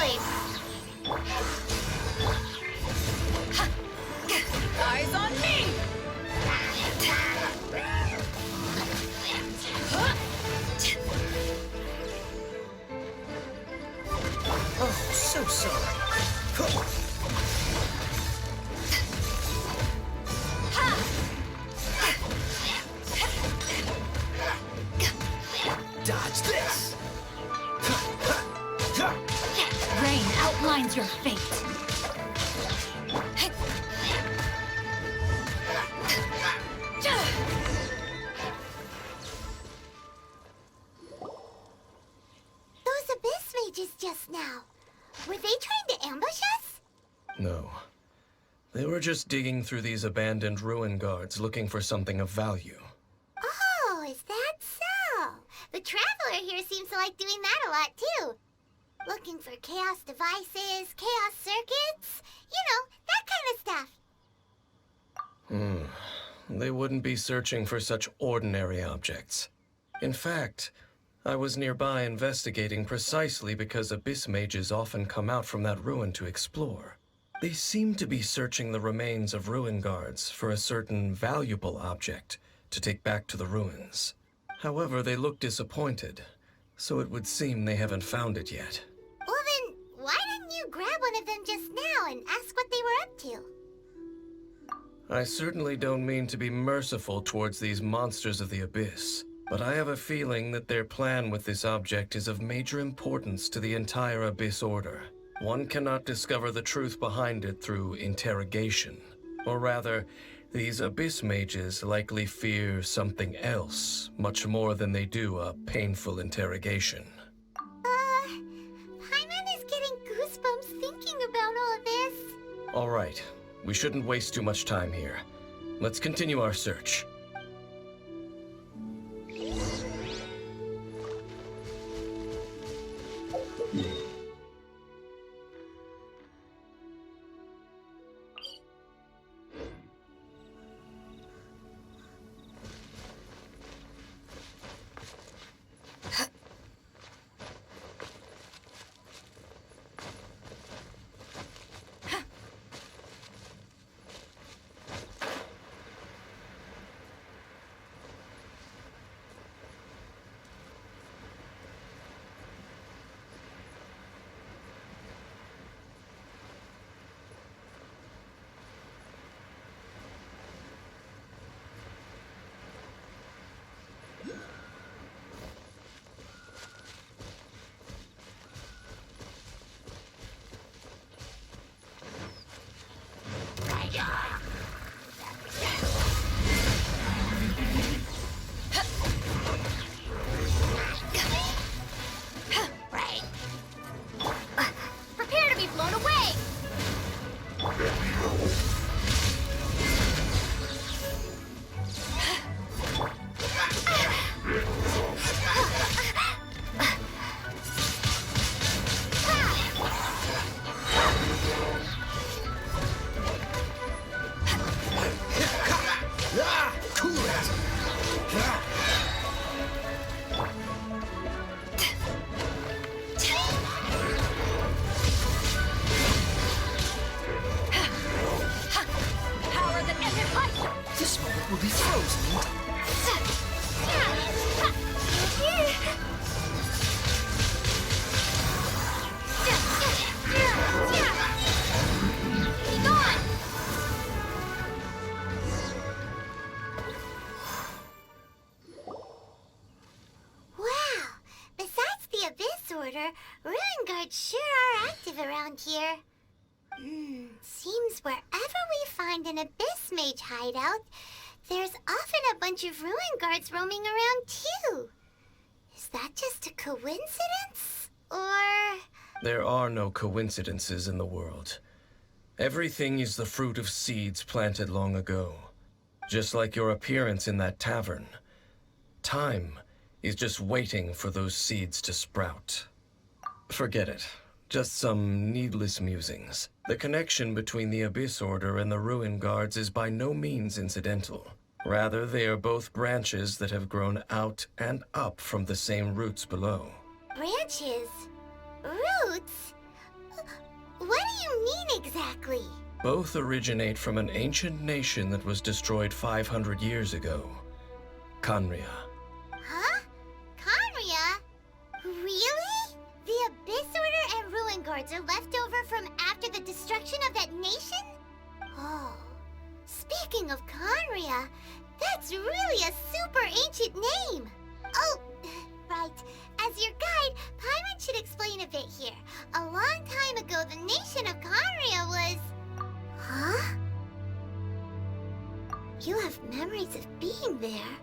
flame. Eyes on me! Oh, so sorry. Dodge this! Rain outlines your fate. Those abyss mages just now. Were they trying to ambush us? No. They were just digging through these abandoned ruin guards looking for something of value. Oh, is that so? The Traveler here seems to like doing that a lot, too. Looking for chaos devices, chaos circuits, you know, that kind of stuff. They wouldn't be searching for such ordinary objects. In fact, I was nearby investigating precisely because abyss mages often come out from that ruin to explore. They seem to be searching the remains of ruin guards for a certain valuable object to take back to the ruins. However, they look disappointed, so it would seem they haven't found it yet. Well then, why didn't you grab one of them just now and ask what they were up to? I certainly don't mean to be merciful towards these monsters of the abyss, but I have a feeling that their plan with this object is of major importance to the entire Abyss Order. One cannot discover the truth behind it through interrogation. Or rather, these Abyss mages likely fear something else, much more than they do a painful interrogation. Paimon is getting goosebumps thinking about all this. All right, we shouldn't waste too much time here. Let's continue our search. Prepare to be blown away! Cool it! Power that ended life! This moment will be frozen. Be gone! Wow, besides the Abyss Order, Ruin Guards sure are active around here. Seems wherever we find an Abyss Mage hideout, there's often a bunch of Ruin Guards roaming around too. Is that just a coincidence? Or... There are no coincidences in the world. Everything is the fruit of seeds planted long ago. Just like your appearance in that tavern. Time is just waiting for those seeds to sprout. Forget it. Just some needless musings. The connection between the Abyss Order and the Ruin Guards is by no means incidental. Rather, they are both branches that have grown out and up from the same roots below. branches? Roots? you mean exactly? Both originate from an ancient nation that was destroyed 500 years ago. Khaenri'ah. Huh? Khaenri'ah? Really? The Abyss Order and Ruin Guards are left over from after the destruction of that nation? Oh. Speaking of Khaenri'ah, that's really a super ancient name. Oh, right. As your guide, Paimon should explain a bit here. A long time ago, the nation of Khaenri'ah was... Huh? You have memories of being there.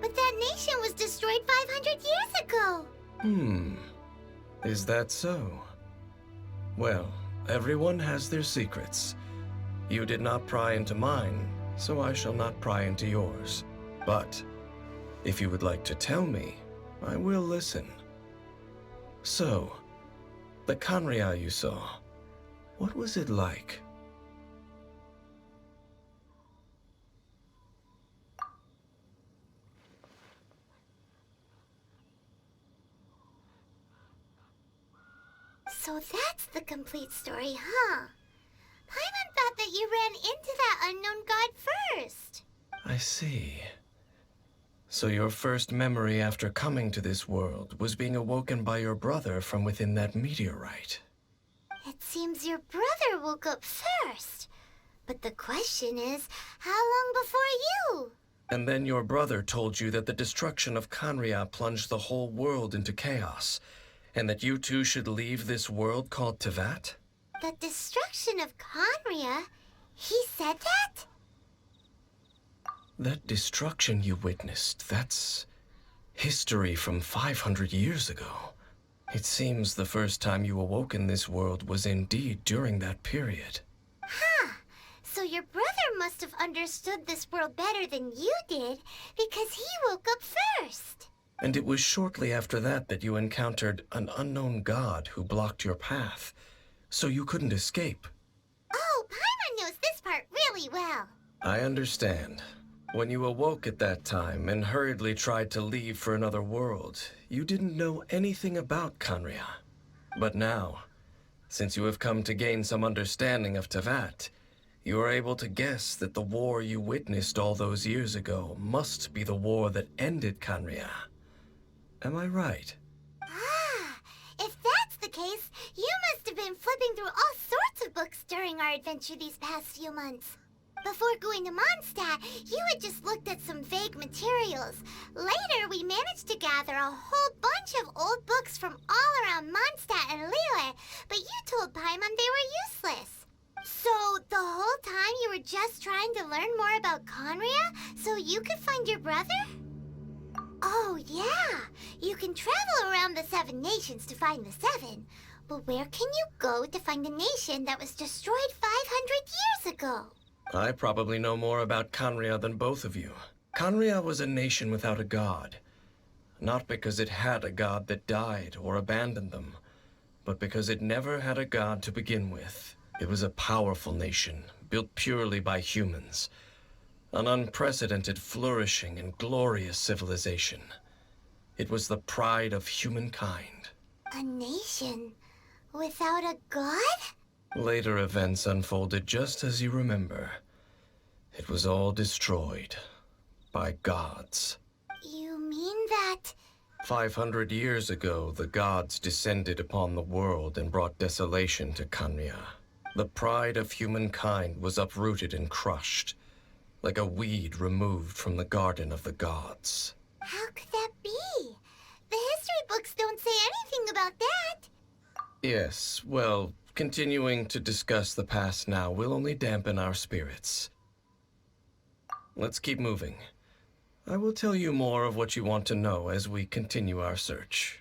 But that nation was destroyed 500 years ago. Is that so? Well, everyone has their secrets. You did not pry into mine, so I shall not pry into yours. But if you would like to tell me, I will listen. So, the Khaenri'ah you saw, what was it like? So that's the complete story, huh? Paimon thought that you ran into that unknown god first. I see. So your first memory after coming to this world was being awoken by your brother from within that meteorite. It seems your brother woke up first. But the question is, how long before you? And then your brother told you that the destruction of Khaenri'ah plunged the whole world into chaos, and that you two should leave this world called Teyvat? The destruction of Khaenri'ah? He said that? That destruction you witnessed, that's history from 500 years ago. It seems the first time you awoke in this world was indeed during that period. Huh. So your brother must have understood this world better than you did, because he woke up first. And it was shortly after that that you encountered an unknown god who blocked your path, so you couldn't escape. Oh, Paimon knows this part really well. I understand. When you awoke at that time and hurriedly tried to leave for another world, you didn't know anything about Khaenri'ah. But now, since you have come to gain some understanding of Teyvat, you are able to guess that the war you witnessed all those years ago must be the war that ended Khaenri'ah. Am I right? Ah, if that's the case, you must have been flipping through all sorts of books during our adventure these past few months. Before going to Mondstadt, you had just looked at some vague materials. Later, we managed to gather a whole bunch of old books from all around Mondstadt and Liyue, but you told Paimon they were useless. So, the whole time you were just trying to learn more about Khaenri'ah so you could find your brother? Oh, yeah. You can travel around the 7 nations to find the 7. But where can you go to find a nation that was destroyed 500 years ago? I probably know more about Khaenri'ah than both of you. Khaenri'ah was a nation without a god. Not because it had a god that died or abandoned them, but because it never had a god to begin with. It was a powerful nation, built purely by humans. An unprecedented, flourishing, and glorious civilization. It was the pride of humankind. A nation without a god? Later events unfolded just as you remember. It was all destroyed by gods. You mean that... 500 years ago, the gods descended upon the world and brought desolation to Khaenri'ah. The pride of humankind was uprooted and crushed, like a weed removed from the garden of the gods. How could that be? The history books don't say anything about that. Yes, well, continuing to discuss the past now will only dampen our spirits. Let's keep moving. I will tell you more of what you want to know as we continue our search.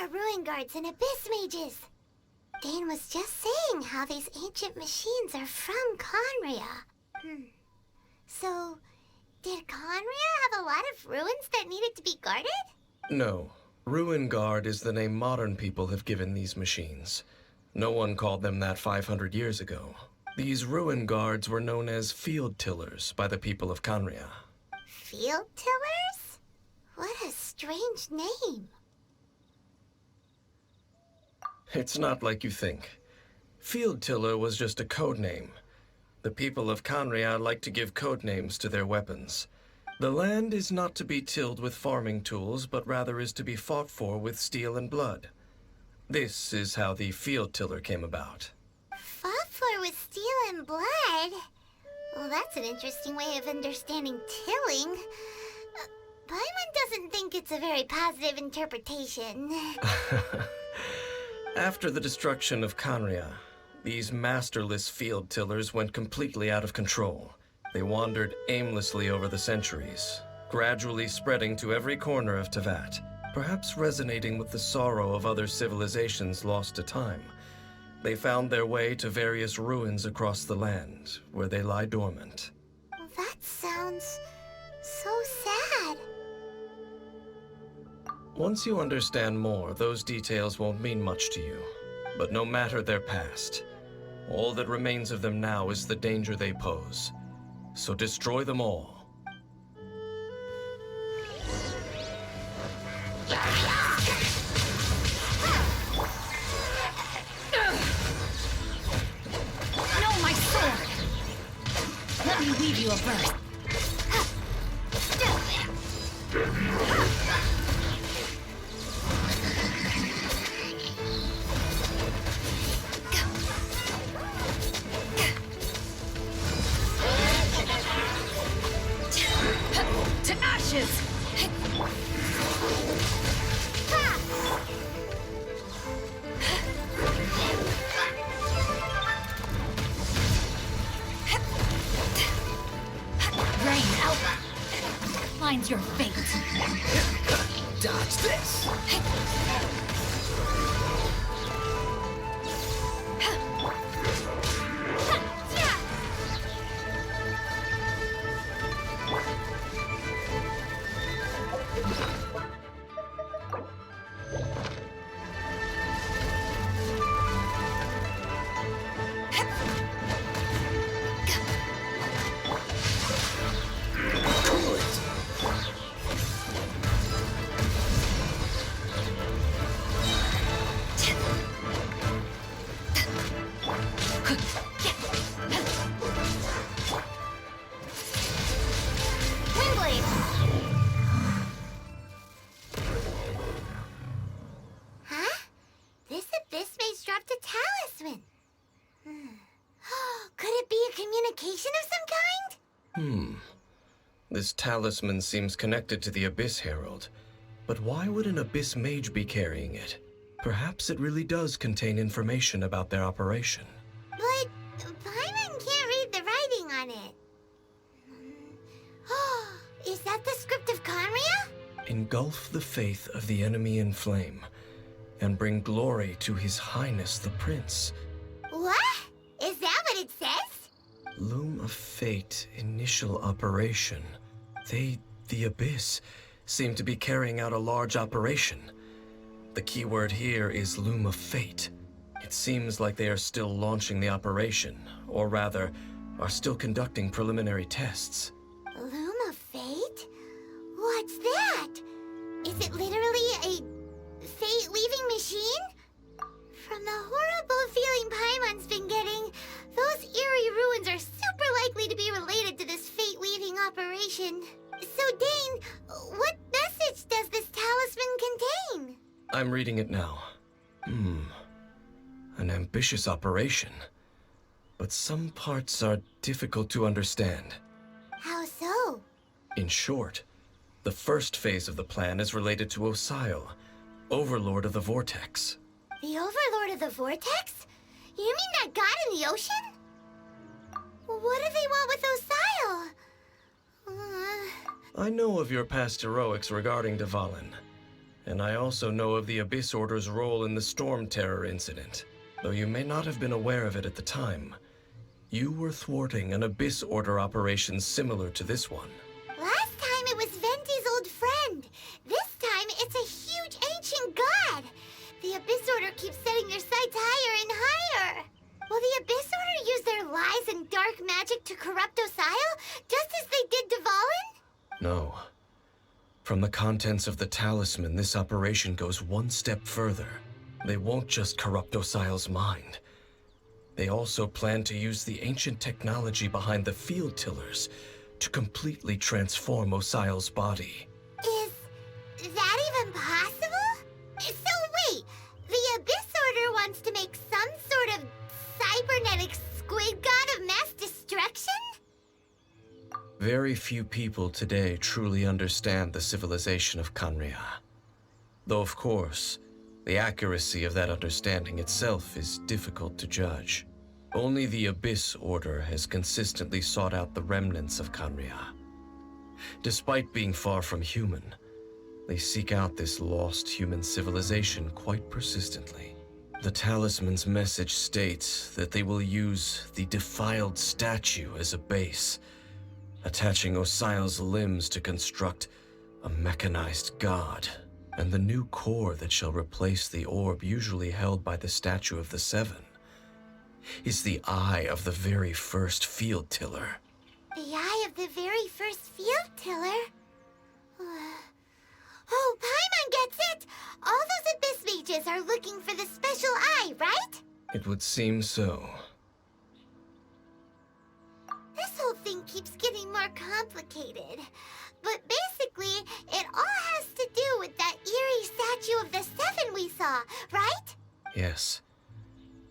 are ruin guards and abyss mages. Dane was just saying how these ancient machines are from Conria. So, did Conria have a lot of ruins that needed to be guarded? No. Ruin Guard is the name modern people have given these machines. No one called them that 500 years ago. These Ruin Guards were known as Field Tillers by the people of Conria. Field Tillers? What a strange name. It's not like you think. Field Tiller was just a code name. The people of Conria like to give code names to their weapons. The land is not to be tilled with farming tools, but rather is to be fought for with steel and blood. This is how the Field Tiller came about. Fought for with steel and blood? Well, that's an interesting way of understanding tilling. Paimon doesn't think it's a very positive interpretation. After the destruction of Conria, these masterless field tillers went completely out of control. They wandered aimlessly over the centuries, gradually spreading to every corner of Teyvat, perhaps resonating with the sorrow of other civilizations lost to time. They found their way to various ruins across the land, where they lie dormant. That sounds so sad. Once you understand more, those details won't mean much to you. But no matter their past, all that remains of them now is the danger they pose. So destroy them all. No, my sword! Let me weave you a verse. To ashes! Rain outlines your fate. Dodge this! Windblade! Huh? This abyss mage dropped a talisman. Could it be a communication of some kind? This talisman seems connected to the Abyss Herald. But why would an Abyss Mage be carrying it? Perhaps it really does contain information about their operation. But Paimon can't read the writing on it. Is that the script of Conria? Engulf the faith of the enemy in flame, and bring glory to His Highness the Prince. What? Is that what it says? Loom of Fate, initial operation. They, the Abyss, seem to be carrying out a large operation. The keyword here is Loom of Fate. It seems like they are still launching the operation, or rather, are still conducting preliminary tests. Loom of Fate? What's that? Is it literally a fate-weaving machine? From the horrible feeling Paimon's been getting, those eerie ruins are super likely to be related to this fate-weaving operation. So, Dane, what message does this talisman contain? I'm reading it now. An ambitious operation. But some parts are difficult to understand. How so? In short, the first phase of the plan is related to Osial, Overlord of the Vortex. The Overlord of the Vortex? You mean that god in the ocean? What do they want with Osial? I know of your past heroics regarding Dvalin. And I also know of the Abyss Order's role in the Storm Terror incident. Though you may not have been aware of it at the time, you were thwarting an Abyss Order operation similar to this one. Last time it was Venti's old friend. This time it's a huge ancient god. The Abyss Order keeps setting their sights higher and higher. Will the Abyss Order use their lies and dark magic to corrupt Osile, just as they did to Valen? No. From the contents of the talisman, this operation goes one step further. They won't just corrupt Osile's mind. They also plan to use the ancient technology behind the field tillers to completely transform Osile's body. Is that even possible? So wait, the Abyss Order wants to make some sort of cybernetic squid god of mass destruction? Very few people today truly understand the civilization of Khaenri'ah. Though, of course, the accuracy of that understanding itself is difficult to judge. Only the Abyss Order has consistently sought out the remnants of Khaenri'ah. Despite being far from human, they seek out this lost human civilization quite persistently. The talisman's message states that they will use the defiled statue as a base, attaching Osile's limbs to construct a mechanized god, and the new core that shall replace the orb usually held by the Statue of the Seven is the eye of the very first field tiller. The eye of the very first field tiller? Oh, Paimon gets it! All those Abyss mages are looking for the special eye, right? It would seem so. This whole thing keeps getting more complicated. But basically, it all has to do with that eerie Statue of the Seven we saw, right? Yes.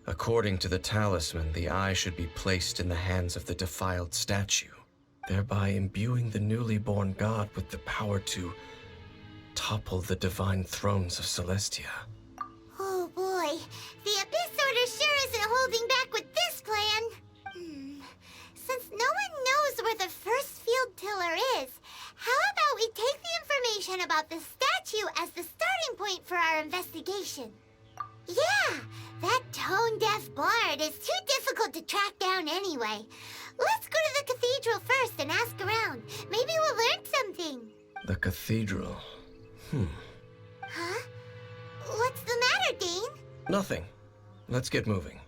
According to the talisman, the eye should be placed in the hands of the defiled statue, thereby imbuing the newly born god with the power to topple the divine thrones of Celestia. Oh boy, the Abyss Order sure isn't holding back with this plan. Since no one knows where the first field tiller is, how about we take the information about the statue as the starting point for our investigation? Yeah, that tone-deaf bard is too difficult to track down anyway. Let's go to the cathedral first and ask around. Maybe we'll learn something. The cathedral. Huh? What's the matter, Dane? Nothing. Let's get moving.